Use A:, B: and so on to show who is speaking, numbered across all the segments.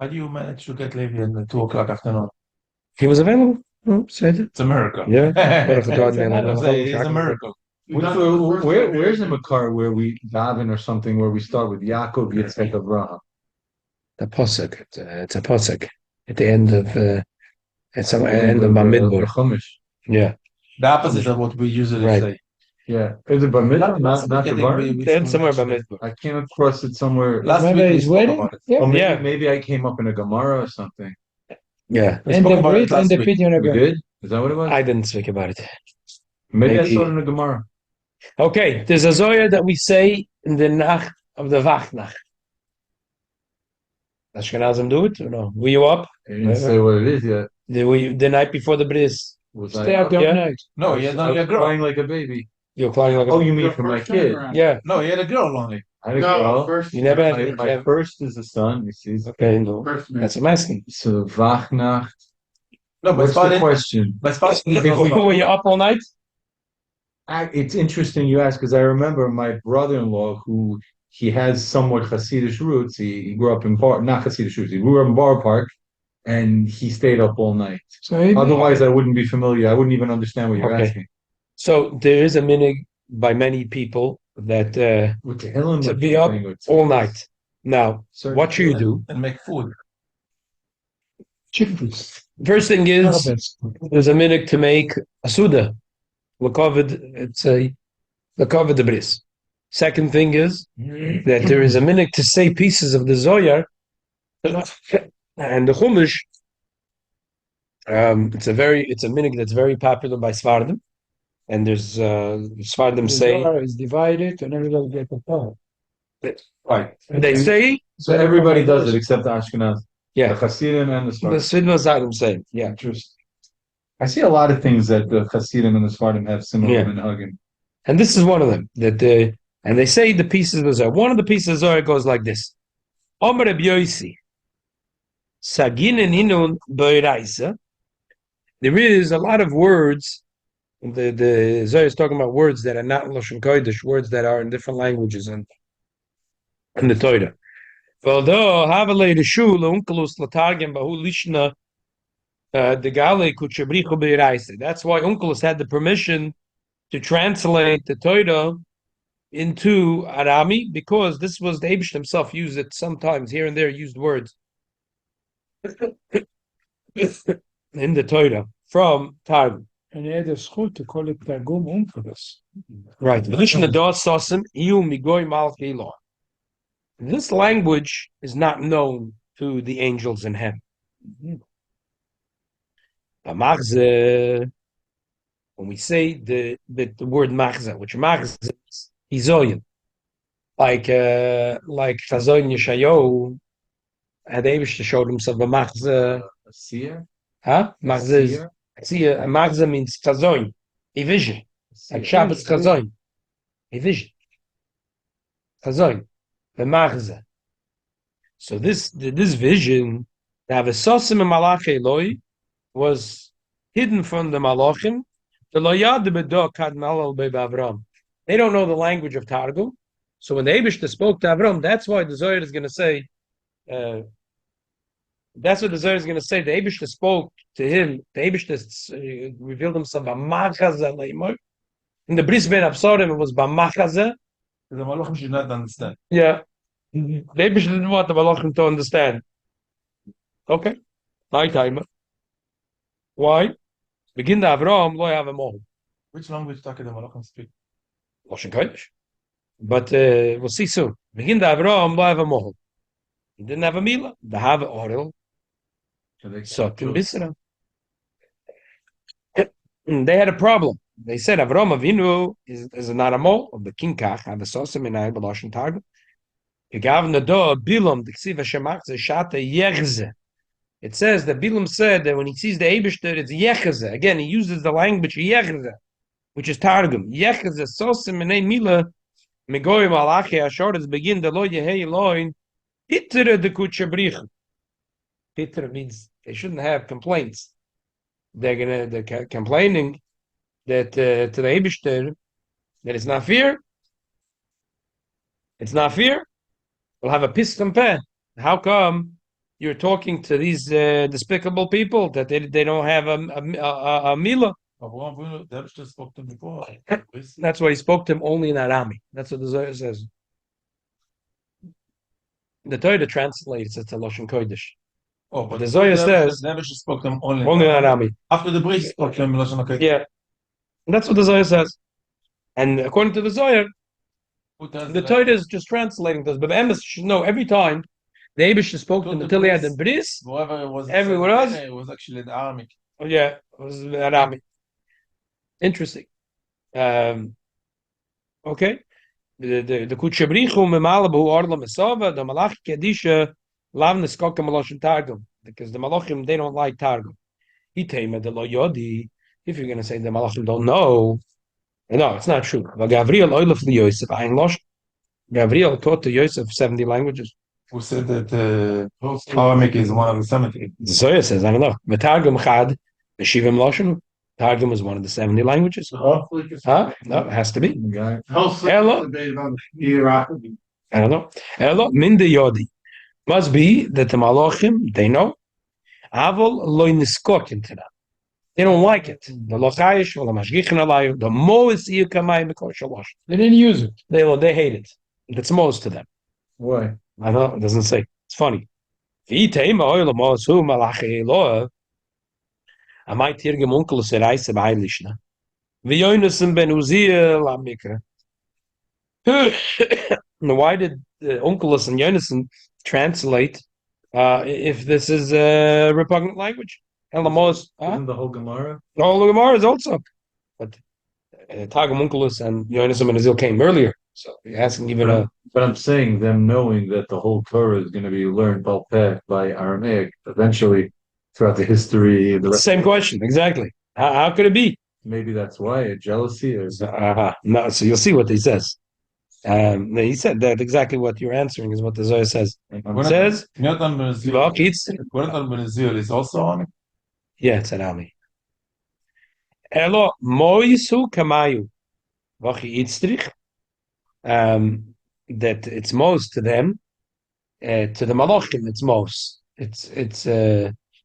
A: How do you manage to get Levi at 2 o'clock afternoon?
B: He was available. Oh, said it.
A: It's a miracle.
B: Yeah.
A: It's a miracle.
C: Where's the makar where we daven or something where we start with Yaakov Yitzchak Abraham?
B: The posuk. It's a posuk at the end of it's at the end of Bamidbar. Yeah.
A: The opposite of what we usually say.
C: Yeah. Is it Bamidbar? Not the bar?
B: Then somewhere Bamidbar.
C: I came across it somewhere.
A: Last week we spoke about it.
C: Oh, maybe I came up in a Gemara or something.
B: Yeah.
A: And the Brit and the
C: Pidyon. We did? Is that what it was?
B: I didn't speak about it.
C: Maybe I saw it in a Gemara.
B: Okay, there's a Zohar that we say in the Nacht of the Vachnach. Ashkenazim do it or no? Were you up?
C: I didn't say what it is yet.
B: The night before the bris?
C: Stay out there night.
A: No, he had only a girl.
C: Crying like a baby.
B: You're crying like a baby.
C: Oh, you mean for my kid?
B: Yeah.
A: No, he had a girl only.
C: I had a girl.
B: First, you never had
C: my first is a son, you see.
B: Okay, no. That's what I'm asking.
C: So Vachnach.
A: No, but
C: what's the question?
B: Were you up all night?
C: It's interesting you ask because I remember my brother-in-law who he has somewhat Hasidic roots. He grew up in not Hasidic roots. He grew up in Bar Park, and he stayed up all night. So otherwise, I wouldn't be familiar. I wouldn't even understand what you're asking.
B: So there is a minig by many people that to be up all night. Now, what should you do?
A: And make food.
B: First thing is, there's a minig to make a suda. It's a Lakovid the bris. Second thing is that there is a minig to say pieces of the Zohar and the Chumash. It's a minig that's very popular by Svardim, and there's Svardim say
D: the Zohar is divided and everybody gets a part.
C: Right.
B: They say
C: so. Everybody does it except the Ashkenaz.
B: Yeah,
C: the Hasidim and the Svardim.
B: The Svardim say, yeah.
C: Interesting. I see a lot of things that the Hasidim and the Svardim have similar minhagim.
B: And this is one of them. And they say the pieces of the Zohar. One of the pieces of the Zohar goes like this. Omer Reb Yosi, Saginen Hinun Boiraisa. There is a lot of words. The Zohar is talking about words that are not Lashon Kodesh, words that are in different languages and in the Torah. Although Havalei the Shul Unkelus Latargem Bahu Lishna the Gale Kuchabrichu Beiraisa. That's why Unkelus had the permission to translate the Torah into Arami, because this was the Eibush himself used it sometimes here and there, used words in the Torah from Targum.
D: And he had a zchut to call it Targum Unkelus.
B: Right. This language is not known to the angels in heaven. When we say the word machzeh, which machzeh is izoyin, like Chazoyin Yeshayahu had Eibush to show himself a machzeh.
C: A seer?
B: Huh? Machzeh. Machzeh means Chazoyin, a vision. Like Shabbos Chazoyin, a vision. Chazoyin, the machzeh. So this vision, to have a sosim and malach Eloi, was hidden from the malachim. They don't know the language of Targum. So when the Eibush spoke to Avram, that's why the Zohar is going to say, the Eibush spoke to him, the Eibush revealed himself b'machazeh. In the Bris Ben Absarim, it was b'machazeh.
A: The malachim should not understand.
B: Yeah. The Eibush didn't want the malachim to understand. Okay. Night timer. Why? Begin the Avram, lo have a mohel.
A: Which language do the malachim speak?
B: Lashon Kodesh. But we'll see soon. Begin the Avram, lo have a mohel. He didn't have a mila. They have an oral. Sotin bisra. They had a problem. They said Avram Avinu is not a mole of the kinkach. Have a sosim in a Lashon Targum. He gave the door Bilam the ksiva shemach ze shata yechze. It says that Bilam said that when he sees the Eibishter, it's Yecheze. Again, he uses the language Yecheze, which is Targum. Yecheze, Sosim, Menei Mila, Megoy Malachi, Ashoras, begin the Lo Yehei Eloin, Pitere de Kuchabrich. Pitere means they shouldn't have complaints. They're complaining that to the Eibishter, that it's not fear. It's not fear. We'll have a piston pen. How come you're talking to these despicable people that they don't have a milah.
A: That's just spoke to him before.
B: That's why he spoke to him only in Arami. That's what the Zohar says. The Torah translates it to Lashon Kodesh.
A: Oh, but
B: The Zohar says
A: never just spoke to him only
B: in Arami.
A: After the bridge, spoke to him in Lashon HaKodesh.
B: Yeah, that's what the Zohar says. And according to the Zohar, the Torah is just translating this. But the Emes should know every time the Eibush spoke to him until he had the bris.
A: Whoever it was,
B: Everywhere else,
A: it was actually the Aramic.
B: Oh, yeah, it was Arami. Interesting. Okay. The Kutshabrichu Memalabu Orla Mesava, the Malach Kedisha Lavnes Koka Maloshin Targum. Because the Malachim, they don't like Targum. Hitema de Lo Yodi. If you're going to say the Malachim don't know, no, it's not true. But Gabriel Oilef Li Yosef Ein Losh. Gabriel taught to Yosef 70 languages.
A: Who said that Aramic is one of the 70?
B: The Zohar says, I don't know. Targum Chad, Shivim Loshin. Targum is one of the 70 languages. Huh? No, it has to be. Hello. I don't know. Hello. Minde Yodi. Must be that the Malachim, they know. Avol loy niskok into that. They don't like it. The Lochayish or the Mashgichin Alayim, the Mois Iyukamai Mikor Shalosh.
D: They didn't use it.
B: They hate it. It's Mois to them.
C: Why?
B: I know, it doesn't say. It's funny. I might hear him uncle say Reise bei Lishna. V'yonusim ben Uziel amikra. Why did Unkelus and Yonason translate if this is a repugnant language?
C: Isn't the whole Gemara?
B: The whole Gemara is also. But Targum Unkelus and Yonason ben Uziel came earlier. So he hasn't given a.
C: But I'm saying them knowing that the whole Torah is going to be learned by Aramaic eventually throughout the history.
B: Same question, exactly. How could it be?
C: Maybe that's why jealousy is.
B: No, so you'll see what he says. He said that exactly what you're answering is what the Zohar says. It says,
A: Jonathan ben Uziel is also Aramic?
B: yeah, it's an Ami. Elo moisu kamayu. Vachi itzrich. That it's most to them, to the Malachim, it's most. It's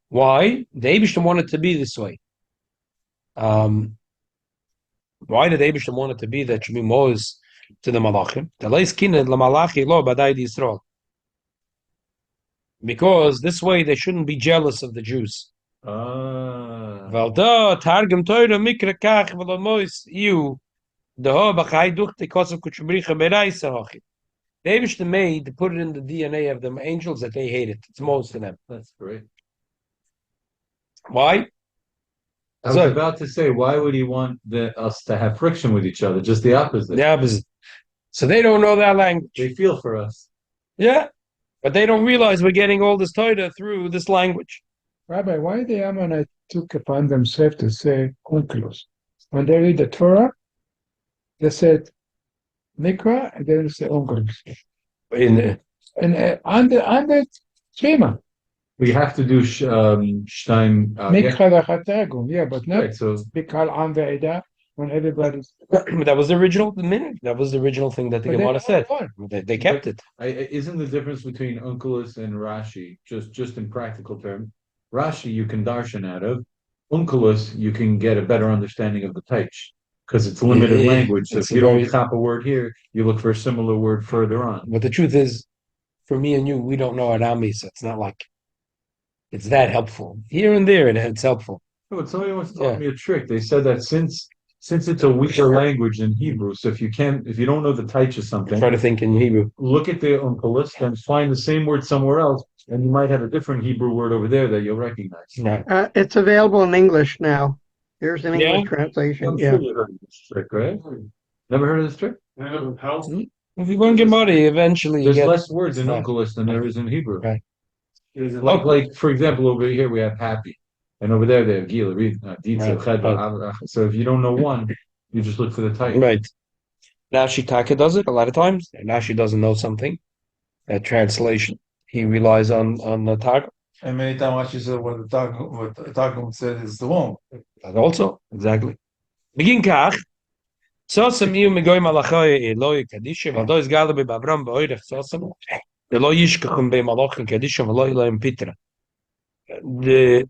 B: why the Eibishter wanted to be this way. Why did the Eibishter want it to be that should be most to the Malachim? The leis kined la Malachi lo badai di Yisrael. Because this way they shouldn't be jealous of the Jews. Valda targum Torah mikra kach v'lo mois iu. The Eibishter made to put it in the DNA of the angels that they hate it. It's most of them.
C: That's great.
B: Why?
C: I was about to say, why would he want us to have friction with each other? Just the opposite.
B: The opposite. So they don't know that language.
C: They feel for us.
B: Yeah, but they don't realize we're getting all this Torah through this language.
D: Rabbi, why the Ammonite took upon themselves to say Onkelos? When they read the Torah, they said Mikra, and then they say Onkelos. And on the Shema.
C: We have to do Shtaim.
D: Mikra v'chatargum, yeah, but not
C: Right, so
D: Bikal Am ve'eda when everybody's.
B: That was the original minute. That was the original thing that the Gemara said. They kept it.
C: Isn't the difference between Onkelos and Rashi just in practical terms? Rashi you can darshan out of. Onkelos you can get a better understanding of the teich because it's limited language. So if you don't chop a word here, you look for a similar word further on.
B: But the truth is, for me and you, we don't know Arami, so it's not like it's that helpful. Here and there, it's helpful.
C: No, but somebody once taught me a trick. They said that since it's a weaker language in Hebrew, so if you don't know the teich of something,
B: try to think in Hebrew.
C: Look at the Onkelos and find the same word somewhere else, and you might have a different Hebrew word over there that you'll recognize.
B: Right.
E: It's available in English now. Here's an English translation.
C: I'm sure you heard of this trick, right? Never heard of this trick?
B: If you're going to get money, eventually
C: There's less words in Onkelos than there is in Hebrew.
B: Right.
C: Like for example, over here we have happy, and over there they have gila, So if you don't know one, you just look for the title.
B: Right. Rashi Taka does it a lot of times. And Rashi doesn't know something. That translation, he relies on the Targum.
A: And many times Rashi said what the Targum said is the wrong.
B: That also, exactly. Begin kach. Sosam iu megoy malachoy Eloi kadisha. Valdo is galabe bavram ba'oirech sosam. The lo yishkachum be malachim kadisha v'lo ilayim pitra. The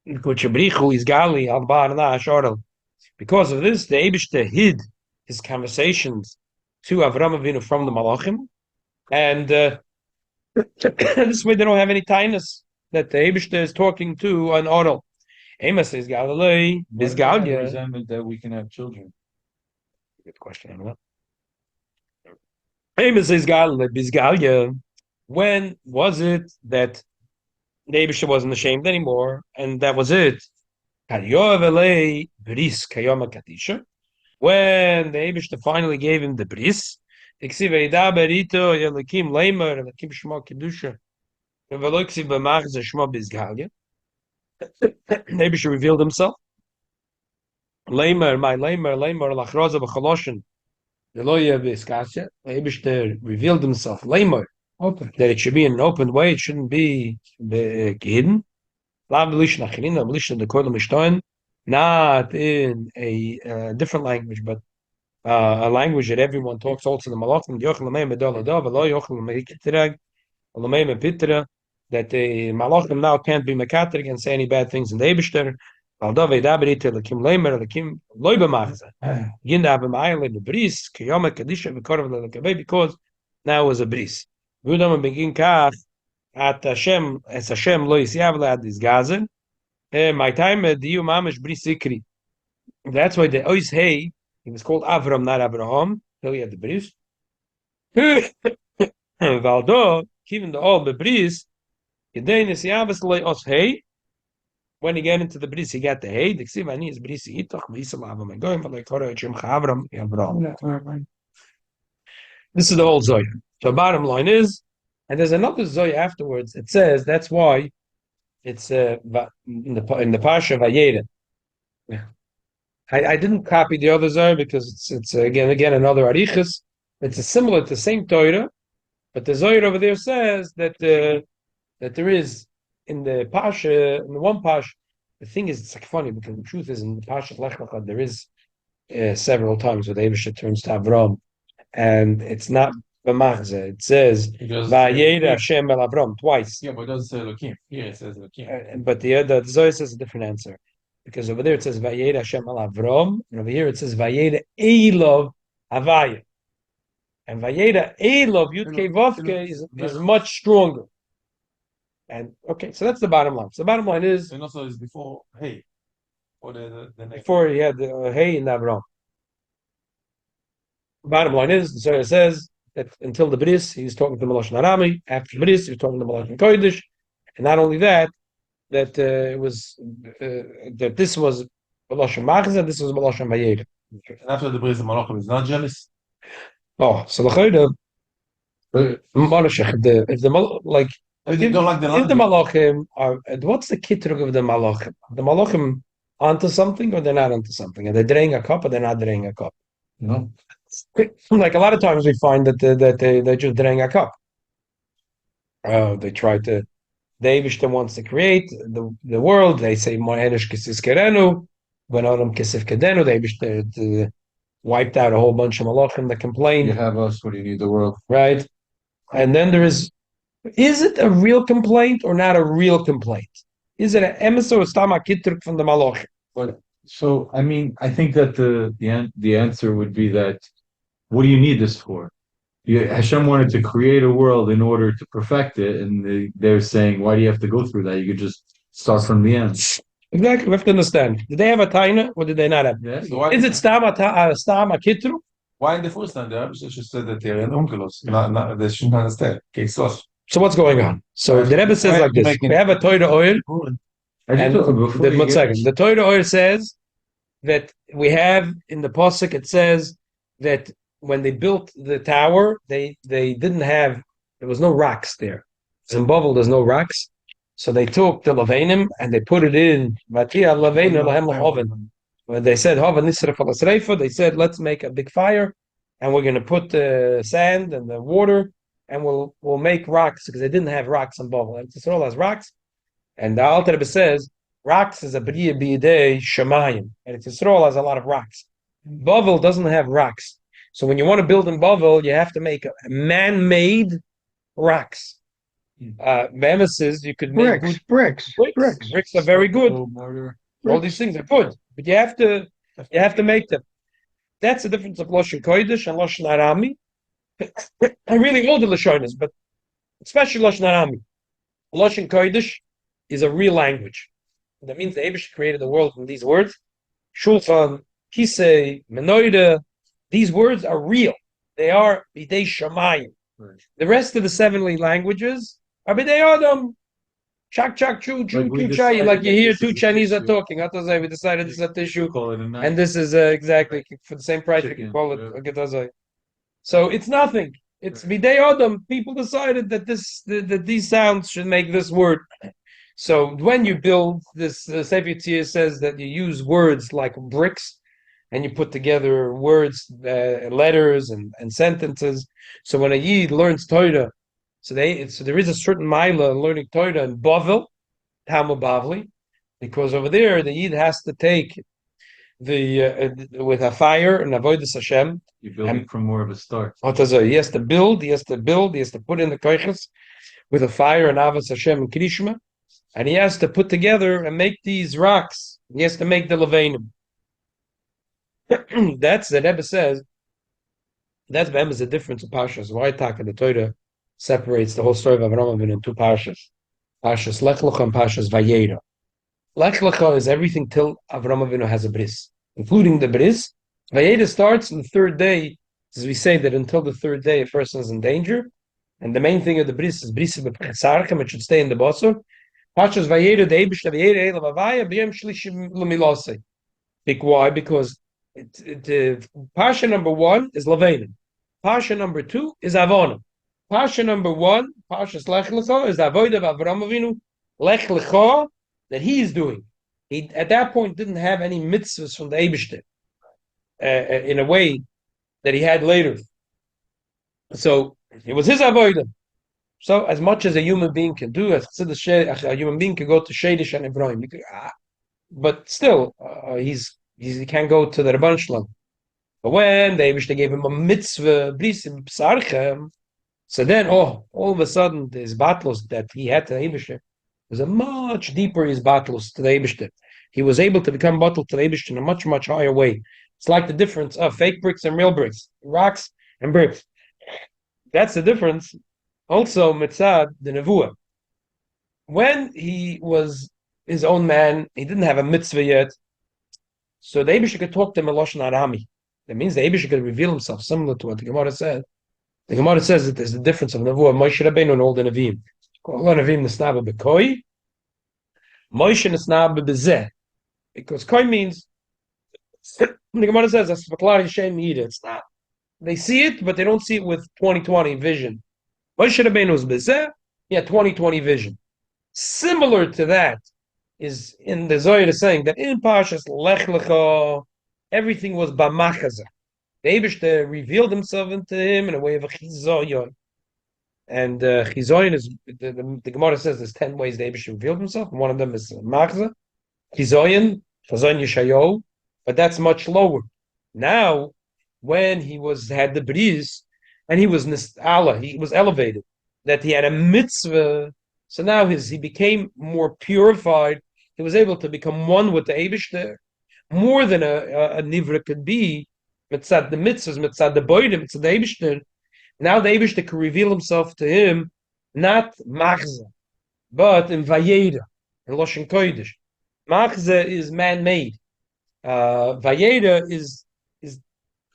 B: Kuchabrichu is gali al barna ashorel. Because of this, the Eibishter hid his conversations to Avram Avinu from the malachim, and this way they don't have any tightness that the Eibishter is talking to an oral. Amos says Galilee, Bizgalia.
C: Resentment that we can have children.
B: Good question. Amos says Galilee, Bizgalia. When was it that the Eibishter wasn't ashamed anymore, and that was it? When the Eibishter finally gave him the bris, the Eibishter revealed himself. The Eibishter revealed himself. Open. That it should be in an open way, it shouldn't be hidden. Not in a different language, but a language that everyone talks also in the Malachim. That the Malachim now can't be mekaterig and say any bad things in the Eibishter. Because now was a bris. At Hashem, as Hashem lo yisyav ad is gazen. My time at the mamish bris sikri. That's why the ois hey, he was called Avram, not Abraham. Till he had the bris. Valdo, even the all the bris, yedein yisyav lo os hey. When he got into the bris, he got the hey. The ksiv ani is bris yitoch v'yisam Avram. Going for like Torah Hashem Avram Abraham. This is the whole Zohar. So bottom line is. And there's another Zohar afterwards. It says that's why it's in the Pasha Vayera. I didn't copy the other Zohar because it's again another Arichas. It's similar to the same Torah, but the Zohar over there says that that there is in the Pasha, in the one Pasha. The thing is, it's like funny because the truth is in the Pasha Lech there is several times where the Eibishter turns to Avram, and it's not. It says Vayera Hashem el Avram twice.
A: Yeah, but it doesn't say Elokim. Here it says Elokim.
B: But the Zohar says a different answer. Because over there it says Vayera Hashem el Avram, and over here it says Vayera Elov Havaya. And Vayera Elov Yudke Vovke is much stronger. And okay, so that's the bottom line. So the bottom line is
A: and also is before hey. Or the next
B: before he had the hey in Avram. Bottom line is the Zohar says that until the bris, he was talking to Malachim Arami. After the bris, he was talking to Malachim Kodesh, and not only that, that it was that this was Malachim Machzeh, and this was Malachim Vayera.
A: And after the bris, the Malachim is not jealous.
B: Oh, so the Malachim, if the like,
A: if they don't like the
B: if the Malachim are, what's the kitrug of the Malachim? The Malachim onto something, or they're not onto something? Are they draining a cup, or they're not draining a cup?
C: No.
B: Like a lot of times we find that they just draining a cup. They try to. The Eibishter wants to create the world. They say Mo'enish Kisis Kerenu, when Adam Kisif Kedenu. The Eibishter wiped out a whole bunch of malachim that complained.
C: You have us. What do you need the world?
B: Right, and then there is it a real complaint or not a real complaint? Is it an emes or stama kitruk from the malachim?
C: But so I mean, I think that the answer would be that. What do you need this for? Hashem wanted to create a world in order to perfect it, and they're saying, why do you have to go through that? You could just start from the end.
B: Exactly, we have to understand. Did they have a taina or did they not have?
C: Yeah.
A: So
B: is it stama kitru?
A: Why in the first time the Rebbe just said that they're in unkelos? Not they shouldn't understand. Okay, so
B: what's going on? So the Rebbe says like this: we have a Torah oil, and one second. The Torah oil says that we have in the pasuk. It says that. When they built the tower, they didn't have, there was no rocks there. In Bavel, there's no rocks. So they took the Levanim and they put it in, when they said, they said, let's make a big fire and we're going to put the sand and the water and we'll make rocks because they didn't have rocks in Bavel. Yisrael has rocks. And the Alter Rebbe says, rocks is a b'riyah b'yidei shemayim. And Yisrael has a lot of rocks. Bavel doesn't have rocks. So when you want to build in Bavel, you have to make a man-made rocks. Memesis, you could make good
E: Bricks.
B: Bricks are very good.
C: Mortar.
B: All these things are good, but you have to make them. That's the difference of Lashon Kodesh and Lashon Arami. And really all the Lashonas, but especially Lashon Arami. Lashon Kodesh is a real language. That means the Eibush created the world from these words. Shulchan, Kisei, Menoida. These words are real. They are Bidei Shamayim.
C: Right.
B: The rest of the 7 languages are Bidei Adam. Chak chak chu chu
C: Like we
B: chu chai.
C: decided
B: Like you
C: that
B: hear
C: this
B: two
C: is a
B: Chinese are
C: tissue.
B: talking. We decided this is a tissue.
C: Call it a knife.
B: And this is exactly for the same price we
C: Chicken,
B: can call it
C: yeah.
B: a getazai. So it's nothing. It's Bidei Adam. People decided that that these sounds should make this word. So when you build this, Sefer Yetzirah says that you use words like bricks, and you put together words, letters, and sentences. So when a Yid learns Torah, so there is a certain mila in learning Torah in Bavel, Talmud Bavli, because over there the Yid has to take with a fire and avodas Hashem.
C: You're building from more of a start.
B: He has to build, he has to put in the koiches with a fire and avodas Hashem and Krishma, and he has to put together and make these rocks. He has to make the levanim. That's the Rebbe says. That's the difference of pashas. Why Taka the Torah separates the whole story of Avraham Avinu in 2 pashas. Pashas Lech and Pashas Vayera. Lech is everything till Avraham Avinu has a bris, including the bris. Vayera starts on the 3rd day, as we say that until the 3rd day a person is in danger, and the main thing of the bris is bris b'chesarchem, it should stay in the basar. Pashas Vayera, the Eibush Vayera Elav Avaya b'yom shlishim l'milosei. Why? Because Pasha number 1 is Levanim. Pasha number 2 is Avonim. Pasha number 1, Pashas Lech Lecha, is the avodah of Avraham Avinu, Lech Lecha, that he is doing. He at that point didn't have any mitzvahs from the Eibishter in a way that he had later. So it was his avodah. So as much as a human being can do, as a human being can go to Shadish and Ibrahim, but still he can't go to the Rabban Shalom. But when the Eibishter gave him a mitzvah, brisim psarchem, so then, all of a sudden, his battles that he had to the Eibishter was a much deeper his battles to the Eibishter. He was able to become battle to the Eibishter in a much, much higher way. It's like the difference of fake bricks and real bricks, rocks and bricks. That's the difference. Also, mitzad, the Nevuah. When he was his own man, he didn't have a mitzvah yet, so the Eibishter could talk to him in Lashon Arami. That means the Eibishter could reveal himself, similar to what the Gemara said. The Gemara says that there's the difference of Nevuah, Moshe Rabbeinu and all the Nevi'im. All the Nevi'im nisnaba b'koi, Moshe nisnaba b'zeh. Because koi means, the Gemara says, that's v'klari shem yida. It's not. They see it, but they don't see it with 20/20 vision. Moshe Rabbeinu is b'zeh, he had 20/20 vision. Similar to that is in the Zohar saying that in Pashas Lech Lecha, everything was b'machaza. The Eibishter revealed himself into him in a way of a chizoyon. And chizoyon is, the Gemara says there's 10 ways the Eibishter revealed himself, and one of them is machza, chizoyon, chazon yeshayo, but that's much lower. Now, when he had the bris, and he was nis'ala, he was elevated, that he had a mitzvah, so now he became more purified, he was able to become one with the Eibishter, more than a nivra could be, mitzad the mitzvahs, mitzad the boidim, mitzad the Eibishter. Now the Eibishter can reveal himself to him, not machza, but in vayera, in Lashon Kodesh. Machza is man-made. Vayera is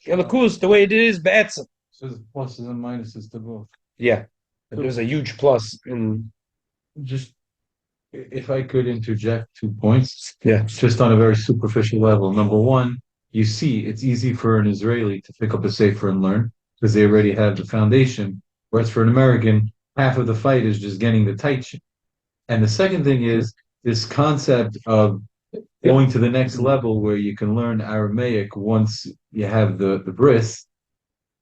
B: elikus, the way it is, be'etzem.
C: So there's pluses and minuses to both.
B: Yeah, there's a huge plus in.
C: Just if I could interject 2 points,
B: Yeah.
C: just on a very superficial level. Number one, you see, it's easy for an Israeli to pick up a sefer and learn because they already have the foundation. Whereas for an American, half of the fight is just getting the taich. And the second thing is this concept of going to the next level where you can learn Aramaic once you have the bris.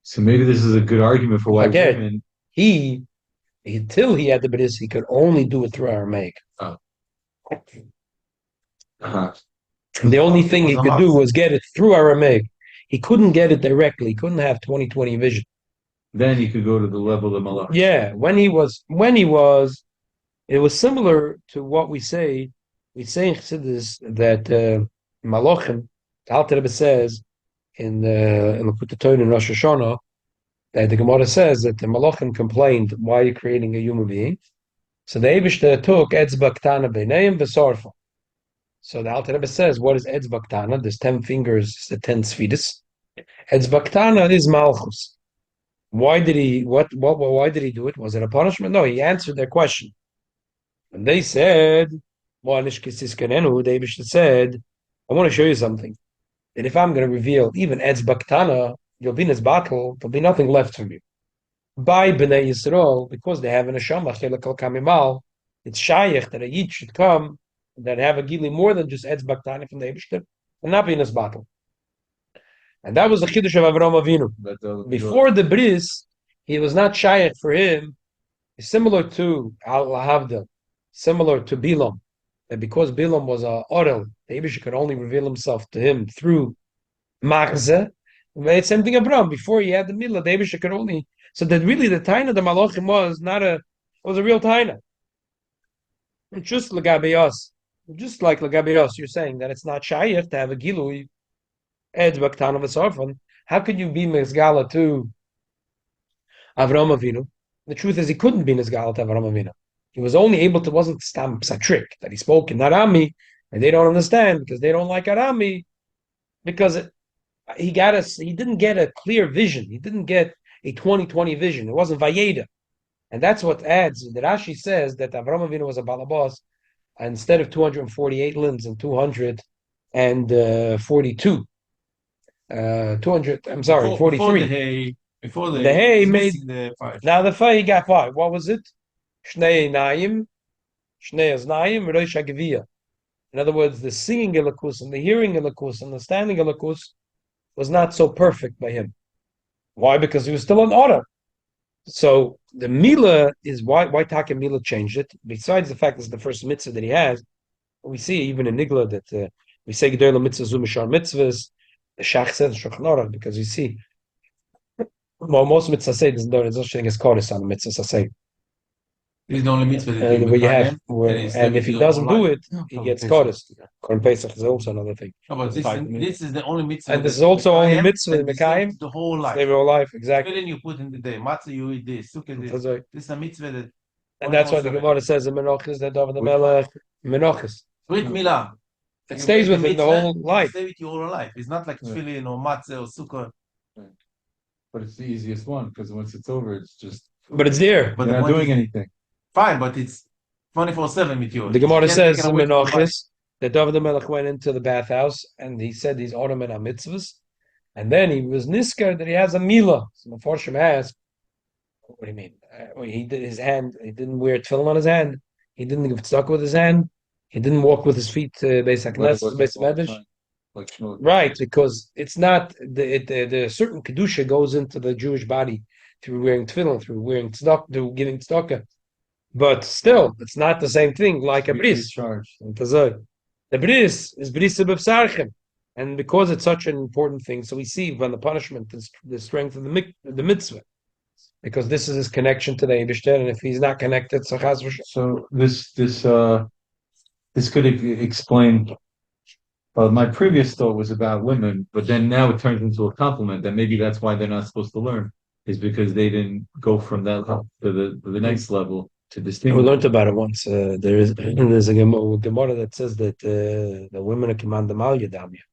C: So maybe this is a good argument for why
B: Again,
C: women.
B: Until he had the bris, he could only do it through Aramaic.
C: Uh-huh.
B: The only thing he could do was get it through Aramaic. He couldn't get it directly. He couldn't have 20/20 vision.
C: then he could go to the level of malach.
B: Yeah, when he was, it was similar to what we say. We say in Chassidus that Malachim, the Alter Rebbe says in Likkutei in Rosh Hashanah, that the Gemara says that the Malachim complained, "Why are you creating a human being?" So the Eibishter took Etzba Ktana B'neim v'Sorfa. So the Alter Rebbe says, "What is Etzba Ktana?" There's 10 fingers, the 10 Sfidus. Etzba Ktana is Malchus. Why did he? Why did he do it? Was it a punishment? No, he answered their question. And they said, the Eibishter said, "I want to show you something. That if I'm going to reveal even Etzba Ktana, you'll be in his battle. There'll be nothing left from you." By Bnei Yisrael, because they have an Neshama, Chelek al Kamimal, it's Shayach that a Yid should come that have a Gili more than just Etzba Ktana from the Eibishter and not be in his battle. And that was the Chiddush of Avraham Avinu. Before the Bris, he was not Shayach for him, similar to Al-Lahavdil, similar to Bilam. And because Bilam was a Orel, the Eibishter could only reveal himself to him through Machzeh. It's same thing Avraham. Before he had the Milah, the Eibishter could only. So that really the Taina the Malachim was a real Taina. It's just Lagabe us. Just like Lagabe us, you're saying that it's not Shayach to have a Gilui, Ed Baktan of a Sarfan. How could you be Mizgala to Avraham Avinu? The truth is he couldn't be Mizgala to Avraham Avinu. He was only able to, wasn't stamps a trick that he spoke in Arami, and they don't understand because they don't like Arami, because he didn't get a clear vision. He didn't get a 20/20 vision. It wasn't Vayeda. And that's what adds. The Rashi says that Avraham Avinu was a balabas, instead of 248 lins and 242. 200, I'm sorry, 43.
A: Before the
B: hay made
A: the 5.
B: Now the fire he got 5. What was it? Shnei Naim, Shnei Aznayim, Rosh Hagaviyah. In other words, the singing Elikus and the hearing Elikus and the standing Elikus was not so perfect by him. Why? Because he was still an order. So the Mila is why Taka Mila changed it. Besides the fact that it's the first mitzvah that he has, we see even in Nigla that we say Gedolah mitzvah Zumashar mitzvahs. The Shach says Shulchan Aruch because you see, well, most mitzvahs say there's no such thing as chorus on the mitzvahs say.
A: This is the only mitzvah that
B: and if he doesn't do it, he gets chorus. Korban Pesach is also another thing.
A: No, but this is the only mitzvah.
B: And this is also only mitzvah in Mekayim.
A: The whole life.
B: The whole life, exactly.
A: Then you put in the day, matzah you eat this, sukkah this. This is a mitzvah that.
B: And that's why the Gemara says in Menachos that David the Melech Menachos.
A: Brit Milah.
B: It stays with him the whole life.
A: It stays with you all life. It's not like tefillin or matzah or sukkah.
C: But it's the easiest one because once it's over, it's just.
B: But it's there.
C: But you're not doing anything.
A: Fine, but it's 24/7 with you.
B: The Gemara says in Menachos that David the Melech went into the bathhouse and he said these ornament are mitzvahs, and then he was niskar that he has a milah. So the Mefarshim asked, "What do you mean? He did his hand. He didn't wear tefillin on his hand. He didn't give tzedakah with his hand. He didn't walk with his feet Beis HaKnesses, Beis Medrash." Right, because it's not the certain kedusha goes into the Jewish body through wearing tefillin, through wearing tzedakah, through giving tzedakah. But still, it's not the same thing like a bris. The bris is bris b'vsarchem, and because it's such an important thing, so we see when the punishment is the strength of the mitzvah, because this is his connection to the Eibishter, and if he's not connected, so
C: this could explain. My previous thought was about women, but then now it turns into a compliment that maybe that's why they're not supposed to learn, is because they didn't go from that level to the next level. We
B: learned about it once. There's a Gemara that says that the women are commanded mal yadamya.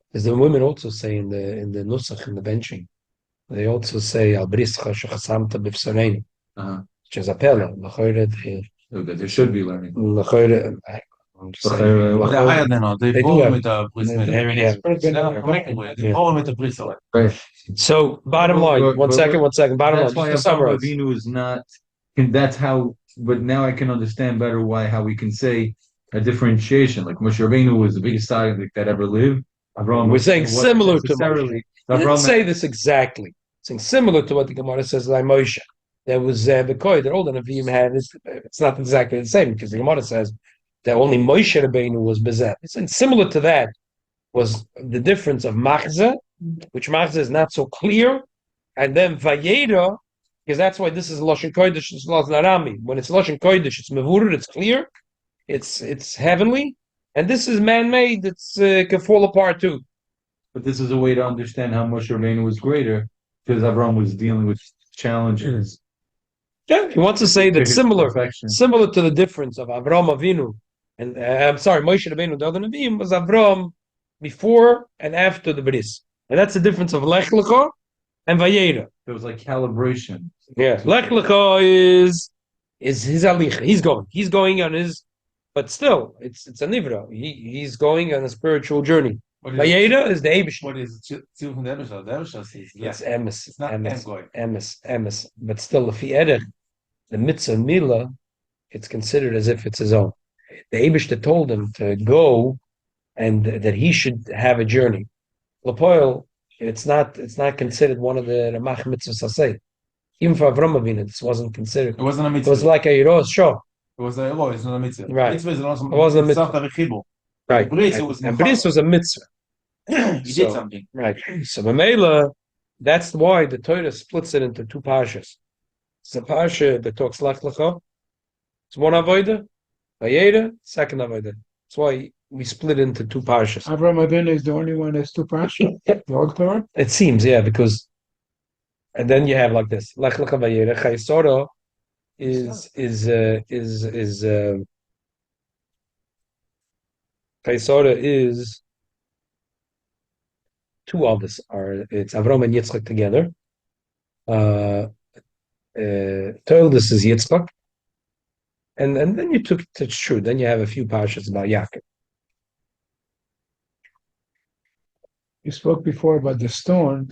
B: Because the women also say in the nusach, in the benching, they also say al brischa shechasamta b'fsarein, which is a pella.
C: They should be learning.
A: They're higher than us. They go with the bris.
B: So bottom line, one second. Bottom line.
C: That's why Avraham Avinu is not. That's how. But now I can understand better how we can say a differentiation. Like Moshe Rabbeinu was the biggest tzaddik that ever lived.
B: We're saying similar to Moshe. He didn't say this exactly. Saying similar to what the Gemara says like Moshe. There was Bekoy that all the Nevi'im had. It's not exactly the same because the Gemara says that only Moshe Rabbeinu was bezeh. It's similar to that was the difference of Machzeh, which Machzeh is not so clear, And then Vayeda, because that's why this is Lashon Kodesh, it's Lashon Arami. When it's Lashon Kodesh, it's Mevurah, it's clear, it's heavenly, and this is man-made, it's can fall apart too.
C: But this is a way to understand how Moshe Rabbeinu was greater, because Avram was dealing with challenges.
B: Yeah, he wants to say that similar
C: Perfection.
B: to the difference of Avram Avinu, and I'm sorry, Moshe Rabbeinu, the other Nevi'im, was Avram before and after the Bris. And that's the difference of Lech and Vayera.
C: It was like calibration.
B: Yeah, Lech is his alicha. He's going on his, but still, it's a nivra. He's going on a spiritual journey. Vayera is the Eibush.
A: What is it?
B: It's emes.
A: It's not
B: Emes. But still, if he added the mitzvah mila, it's considered as if it's his own. The Eibush that told him to go and that he should have a journey. Lapoil, it's not considered one of the Ramach mitzvahs asay. Even for Avram Avinu, this wasn't considered.
A: It wasn't a mitzvah.
B: It was like a Yiros Shah.
A: It was a it's not a mitzvah.
B: Right.
A: Mitzvah is also
B: It wasn't a mitzvah. Right.
A: Bris,
B: And Bris was a mitzvah.
A: He did something.
B: Right. So Mamela, that's why the Torah splits it into two parshas. It's a parsha that talks Lech Lecha. It's one avodah, Vayera, second avodah. That's why we split into two parshas.
D: Avram Avinu is the only one that's two parshas. The Old Torah.
B: It seems, yeah, because, and then you have like this: Lech Lecha Vayera. Chaysora Chaysora is two of us are. It's Avram and Yitzchak together. Toldus is Yitzchak, and then you took it's true. Then you have a few parshas about Yaakov.
D: You spoke before about the stone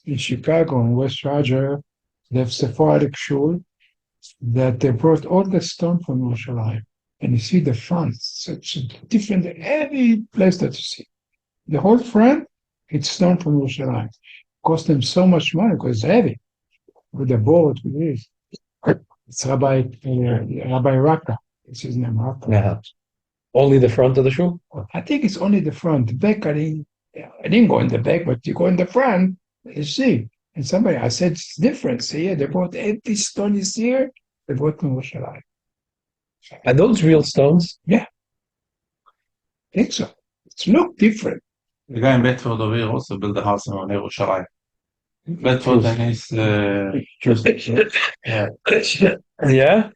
D: in Chicago in West Roger. They have Sephardic shul that they brought all the stone from Yerushalayim, and you see the front, such a different, heavy place that you see. The whole front, it's stone from Yerushalayim. Cost them so much money because it's heavy. With the board, with this. It's Rabbi Raka. It's his name, Raka.
B: Yeah. Only the front of the shul?
D: I think it's only the front. The back, I didn't go in the back, but you go in the front, you see. And somebody, I said, it's different. See, yeah, they bought empty stone is here. They bought from Yerushalayim.
B: Are those real stones?
D: Yeah. I think so. It's look different.
A: The guy in Bedford over here also built a house in Yerushalayim. Bedford and his
B: Yeah?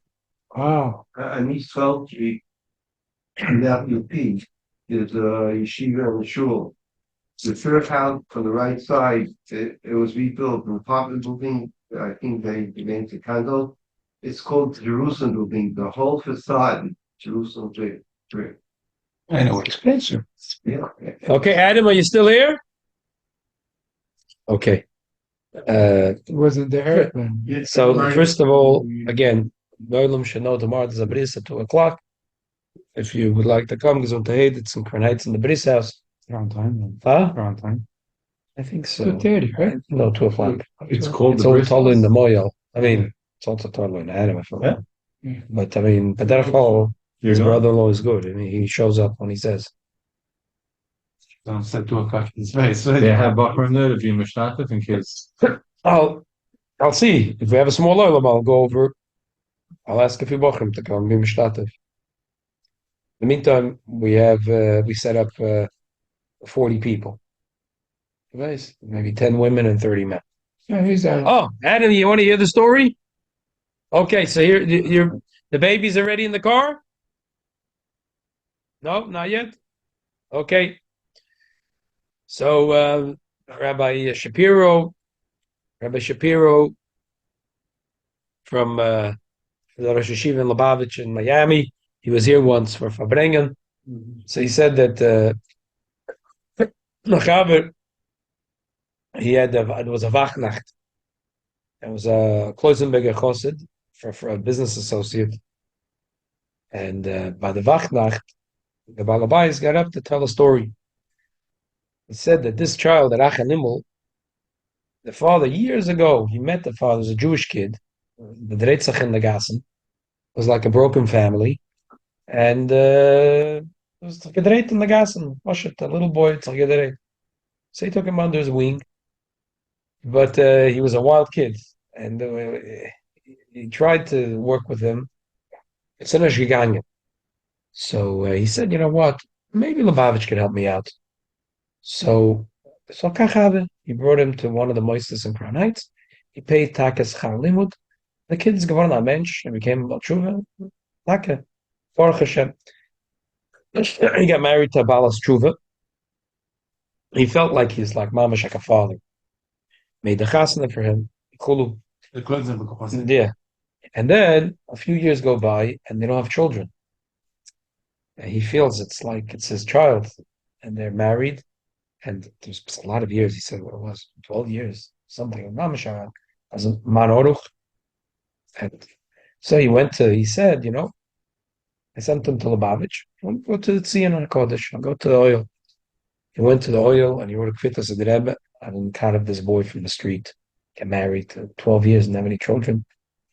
D: Wow.
F: On East 12th Street, in that UP, there's a yeshiva and a shul. The third house from the right side, it was rebuilt from apartment building. I think they named it condo. It's called Jerusalem building. The whole facade, Jerusalem brick.
A: anyway.
D: Expensive.
F: Yeah.
B: Okay, Adam, are you still here? Okay.
D: It wasn't the airplane.
B: So first of all, again, Noilum should know tomorrow there's a bris at 2:00. If you would like to come, Gesundheit, it's in Crown Heights in the bris house.
C: Around time.
B: Huh?
C: Around time.
B: I think so.
D: 2:30, right?
B: No, 2:00.
C: It's called
B: It's
C: the
B: all
C: Bris
B: told in the
C: House.
B: Moyal. I mean, it's also told in Adam.
A: Yeah.
B: But I mean, but therefore, his
C: You're going?
B: brother-in-law is good. I mean, he shows up when he says.
A: Don't say 2:00. It's very
C: They have buffer in there to be mishnatif in case.
B: I'll see if we have a small oil. I'll go over. I'll ask a few bochum to come. Be mishtatev. In the meantime, we set up 40 people. Nice. Maybe 10 women and 30 men.
D: Yeah, he's out.
B: Oh, Adam, you want to hear the story? Okay, so here, the baby's already in the car? No, not yet? Okay. So, Rabbi Shapiro from the Rosh Yeshiva in Lubavitch in Miami, he was here once for Fabrengen. So he said that Mechaber, it was a Wach Nacht. It was a Kloisenberger Chosid for a business associate. And by the Wach Nacht, the Balabais got up to tell a story. He said that this child, the Hanimal, the father, years ago, he met the father as a Jewish kid, the Dretzach in the Gassen, was like a broken family. And it was gedreht in the Gassen, a little boy, it's gedreht. So he took him under his wing. but he was a wild kid, and he tried to work with him. It's in a So he said, you know what? Maybe Lubavitch could help me out. So Kachave, he brought him to one of the moistest in Crown Heights. He paid Takas Char Limud. The kids geworden a Mensch and became a Tshuva. Taka. Baruch Hashem. He got married to Balas Tshuva. He felt like he's like mamash like a father. Made the chasna for him. Kulu. Yeah. And then a few years go by and they don't have children. And he feels it's like it's his child. And they're married. And there's a lot of years. He said what it was, 12 years, something. Mamash as a man oruch. And so he said, you know, I sent him to Lubavitch. I'll go to the Tzion HaKodesh. I'll go to the oil. He went to the oil and he wrote a kvitas of the Rebbe. I didn't cut up this boy from the street, get married to 12 years and have any children.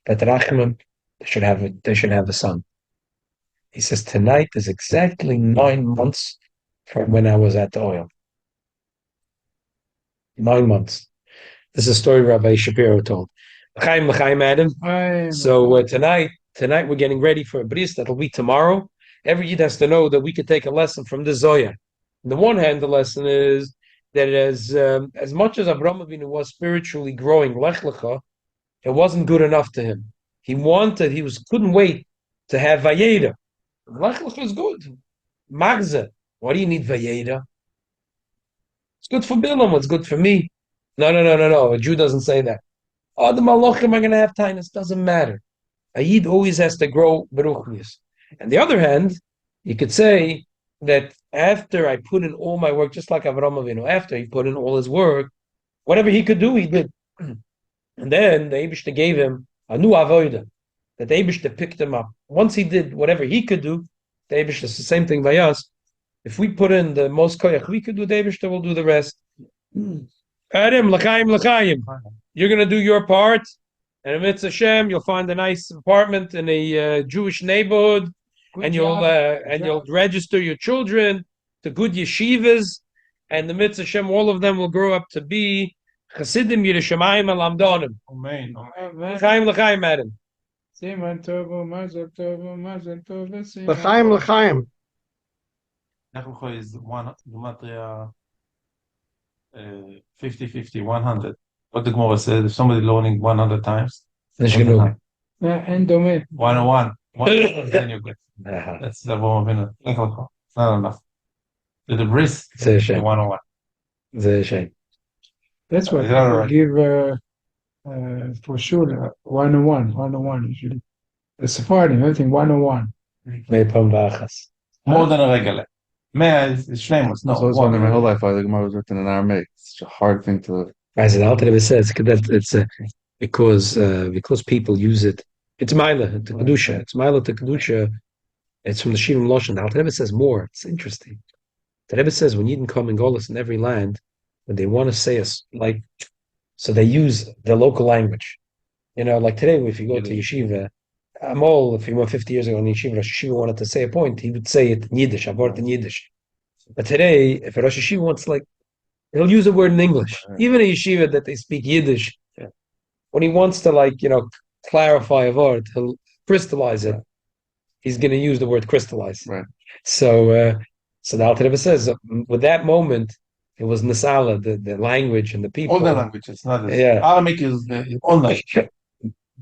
B: But Rachman, they should have a son. He says, tonight is exactly 9 months from when I was at the oil. 9 months. This is a story Rabbi Shapiro told. L'chaim, Adam. So tonight we're getting ready for a bris that'll be tomorrow. Every Yid has to know that we could take a lesson from the Zoya. On the one hand, the lesson is that as much as Avraham Avinu was spiritually growing, Lecha, it wasn't good enough to him. Couldn't wait to have Vayeda. Lecha is good. Magza. Why do you need Vayeda? It's good for Bilam. It's good for me. No. A Jew doesn't say that. Oh, the Malachim are going to have tinus. Doesn't matter. A Yid always has to grow beruchnius. On the other hand, you could say that after I put in all my work, just like Avraham Avinu, after he put in all his work, whatever he could do, he did. And then the Eibishter gave him a new avodah, that the Eibishter picked him up. Once he did whatever he could do, the Eibishter, it's the same thing by us. If we put in the most koyach we could do, the Eibishter will do the rest. Adam, l'chaim. You're going to do your part, and in Mitzvah Hashem, you'll find a nice apartment in a Jewish neighborhood, and you'll register your children to good yeshivas, and the Mitzvah Hashem, all of them will grow up to be Chasidim Yerushalayim Alamdonim.
A: Amen.
B: L'chaim, Adam.
E: L'chaim.
A: Lecha is one gematria 50, 100. What the Gemara said, if somebody learning 100 times,
B: And
D: Dome.
A: 101. Then you're good. That's the one of Lecha. It's not enough. The bris,
B: It's a shame.
A: 101.
B: It's a shame.
D: That's what
A: Is that
D: people
A: right?
D: give for sure 101 usually. The Sephardim, everything 101.
A: More than a regular. Mea is shlemus. No,
G: So I was wondering my whole life why the Gemara was written in Aramaic. It's such a hard thing to.
B: As the Alter Rebbe says, it's because people use it. It's Maila to Kedusha. It's Maila to Kedusha. It's from the Shiur Loshen. The Alter Rebbe says more. It's interesting. The Rebbe says when Yidden come in Golas in every land, when they want to say us like, so they use the local language. You know, like today, if you go to yeshiva, if you went 50 years ago in yeshiva, Rosh Yeshiva wanted to say a point, he would say it in Yiddish, a word in Yiddish. But today, if a Rosh Yeshiva wants he'll use a word in English. Even a yeshiva that they speak Yiddish, when he wants to clarify a word, he'll crystallize it. He's going to use the word crystallize.
G: Right.
B: So the Alter Rebbe says, with that moment, it was Nasala, the language and the people.
A: all the languages, not this.
B: Yeah.
A: Aramaic is the online.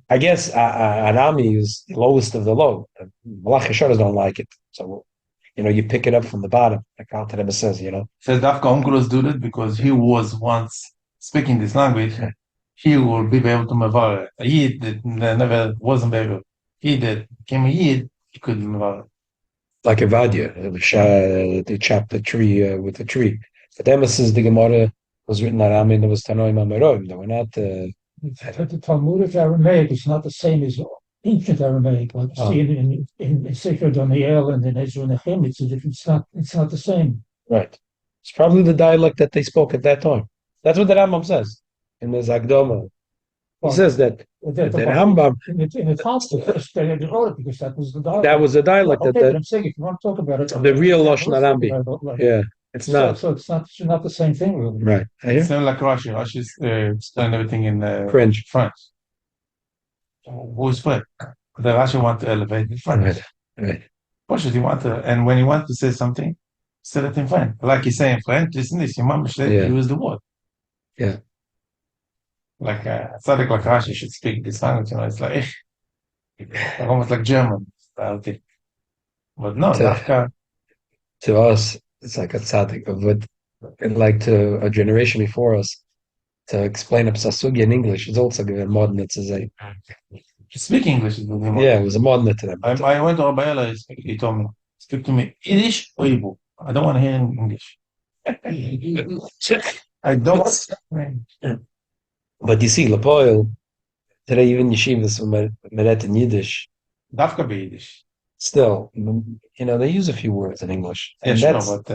B: I guess Arami is the lowest of the low. Malach Yesharas don't like it. So, you pick it up from the bottom, like Alter Rebbe says,
A: Says Dafka Onkelos do that because he was once speaking this language. He will be able to mevar. A Yid that never wasn't able. He that became a Yid, he couldn't mevar.
B: Like a Vadia, they chopped the tree with the tree. But then says the Gemara was written in Arami and there was Tanoim Ameroim. They were not...
H: But the Talmudic Aramaic is not the same as ancient Aramaic, like you see in Sichos Daniel and in Ezra Nehemiah. It's not the same.
B: Right. It's probably the dialect that they spoke at that time. That's what the Rambam says in the Zagdoma. He says that the Rambam...
H: In the Talmud, they wrote it because that was the dialect.
B: That was the dialect.
H: Okay, but I'm saying if you want to talk about it...
B: The real Lashon Arambi. Yeah. It's not.
H: So it's not the same thing, really.
B: Right. I hear?
A: It's not like Rashi. Rashi is explain everything in
B: French.
A: French. Who is French? The Rashi want to elevate in French.
B: Right.
A: What should you want to? And when you want to say something, say it in French. Like you say in French, listen this. Your mom should use the word.
B: Yeah.
A: Like tzaddik like Rashi should speak this language. It's like almost like German. But no,
B: to us, it's like a tzaddik, but like to a generation before us, to explain a psasugi in English is also given modern to say.
A: Speak English is really modern.
B: Yeah, it was a modern to them.
A: I went to Rabbi Ella, he told me, speak to me Yiddish or Hebrew. I don't want to hear in English. I don't.
B: But you see, Lapoil, today even yeshivas meret in Yiddish.
A: Dafka be Yiddish.
B: Still, they use a few words in English.
A: Yeah,
B: And
A: sure,
B: that's,
A: but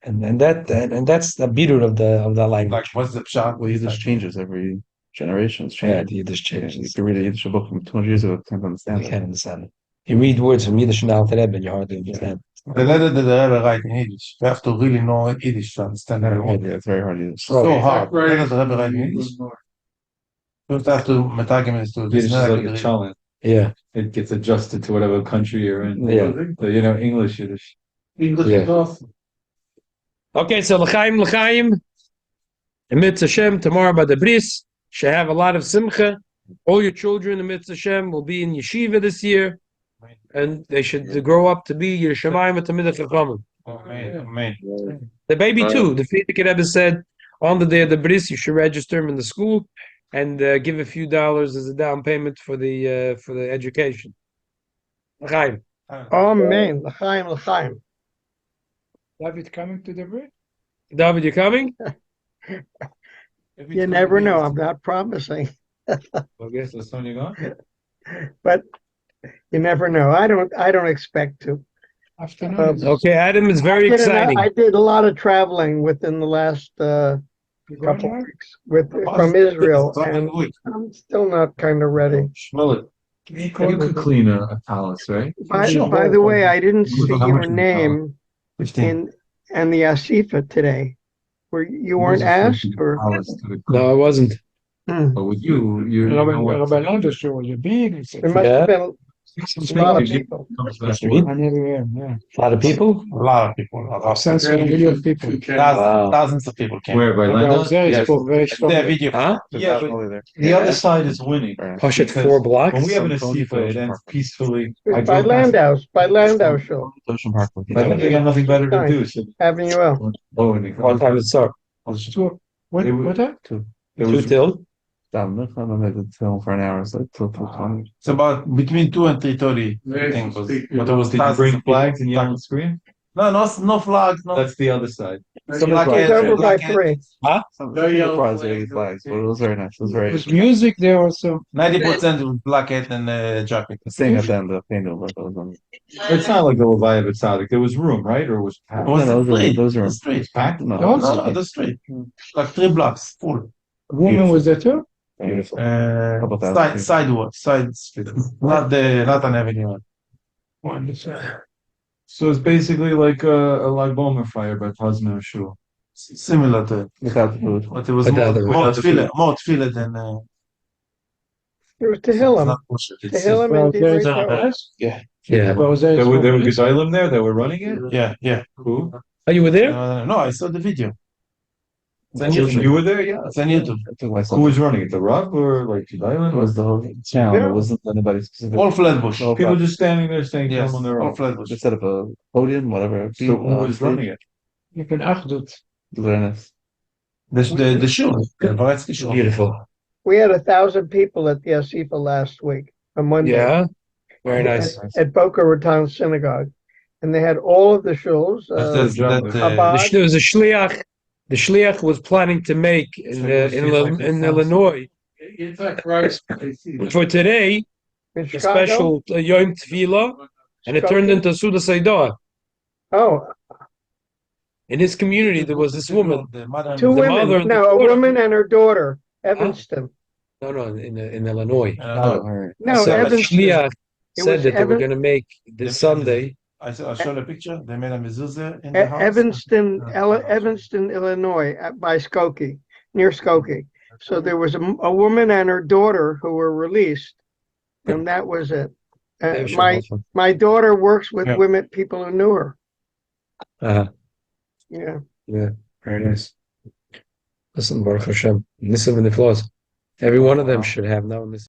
B: and that's the birur of the language.
A: like, what's the pshat?
G: Well, Yiddish changes every generation. It's
B: Yeah,
G: changing.
B: the Yiddish
G: You
B: changes.
G: can read a Yiddish book from 200 years ago, can't understand
B: You
G: it.
B: can't understand it. You read words from Yiddish and Alter Rebbe, and you hardly understand.
A: The letter that the Rebbe write in Yiddish, you have to really know Yiddish to understand every word.
G: Yeah, it's very hard Yiddish.
A: So hard. The letter the Rebbe write in Yiddish, you have to metagim it to
C: Yiddish is like a
A: this.
C: challenge.
B: Yeah.
C: It gets adjusted to whatever country you're in.
B: Yeah.
C: So, English Yiddish.
B: Yeah. Okay, so L'chaim, in Mitzvah Hashem, tomorrow by the bris, should have a lot of simcha. All your children in Mitzvah Hashem will be in yeshiva this year, and they should grow up to be Yerushalayim Tamid Chachamim.
A: Amen.
B: The baby too. The Frierdiker Rebbe said on the day of the bris, you should register him in the school and give a few dollars as a down payment for the education. L'chaim.
E: Amen. L'chaim, l'chaim.
D: David coming to the bridge?
B: David, you coming?
E: You never know. I'm not promising,
C: Okay, so Sonia gone?
E: but you never know. I don't expect to.
D: Afternoon.
B: Okay, Adam is very exciting.
E: I did a lot of traveling within the last couple weeks from Israel, and I'm still not kind of ready.
C: Well, you could clean a palace, right?
E: By the way, I didn't see
C: How
E: your
C: much
E: name
A: 15.
E: in the Asifa today. You weren't asked, or
B: No, I wasn't.
C: But with you, you know what?
D: Rabbi Lando show was a big.
E: there must have been a lot of people.
D: I never hear, yeah.
B: A lot of people?
A: A lot of people.
D: Since 1 million people.
A: Thousands of people came.
C: Where, by
D: I
C: Lando?
D: was there,
C: Yes.
D: spoke very strong.
A: Their video.
B: Huh?
C: Yeah, but the other side is winning.
B: Push it
C: Because
B: 4 blocks?
C: When we have an Asifa, it ends peacefully. I
E: By
C: drove past-
E: Landau show,
G: Ocean Park.
C: They got nothing better to do. So,
E: Avenue L.
C: oh, and
B: What time did it start?
D: What that?
C: there
B: 2
C: was
B: till?
G: I'm gonna film for an hour, so till 2:20.
A: It's about between 2 and 3:30. I think was. But it was
C: Did you
A: thousands
C: bring
A: of people.
C: flags and yell on the screen?
A: No flags. No.
C: That's the other side.
A: Some
E: It was over by
A: black
E: 3.
G: Some surprise flags, but it was very nice. It was very.
D: There was music there also.
A: 90% was black hat and jacket.
G: Staying at the end of the painting, but it was on.
C: It's not like the Leviah of Tzaddik. There was room, right? Or it was packed?
A: It was
G: No,
A: the street.
G: those are
A: The street.
C: packed?
G: No,
A: No, the street. Like 3 blocks full.
D: Woman was there too?
G: beautiful. Couple thousand people.
A: Sidewalk, side street. Not an avenue.
C: So it's basically like a Lag Bomer fire by Tazman Shul.
A: Similar to it.
G: Without the food.
A: But it was
B: Without the-
A: more tefillah than
E: It was
A: it's
E: Tehillim.
A: not kosher. It's-
E: Tehillim
D: Well,
E: and
D: there's
E: Divrei Torah.
B: Yeah.
D: Well, was there
C: There were Gedolim there that were running it?
A: Yeah.
C: Who?
B: Oh, you were there?
A: No, I saw the video. It's on
C: You
A: YouTube.
C: were there? Yeah.
A: It's on YouTube.
G: I took myself.
C: Who was running it? The Rav or like Gedolim?
G: It was the whole channel.
E: Yeah.
G: It wasn't anybody specific.
A: All Flatbush.
G: No,
C: People just standing there saying
A: Yes,
C: come on their
A: all
C: own.
A: Flatbush.
G: They set up a podium, whatever.
C: So who was running it?
D: You can Achdut.
G: Very nice.
A: The Shiur. The Varetsky Shiur.
B: Beautiful.
E: We had 1,000 people at the Asifa last week, on Monday.
B: Yeah. Very nice.
E: At Boca Raton Synagogue. And they had all of the shuls. Chabad.
B: There was a shliach. The shliach was planning to make in Illinois for today
E: In
B: a
E: Chicago?
B: special Yom Tefillah, and it turned into Suda Seidah.
E: Oh,
B: In his community, there was this woman.
E: two
B: The mother
E: women.
B: and
E: No,
B: the
E: a
B: daughter.
E: woman and her daughter, Evanston.
B: No, in Illinois.
G: Oh, all right.
E: No,
B: So the
E: Evanston.
B: shliach
E: It
B: said
E: was
B: that they were
E: Evan-
B: going to make this Sunday
A: I'll show the picture. They made a mezuzah in the house.
E: Evanston, Illinois, by Skokie, near Skokie. So there was a woman and her daughter who were released, and that was it. My daughter works with women, people who knew her. Yeah.
B: Yeah, very nice. Listen, Baruch Hashem, Nisim and Niflos. Every one of them should have known this.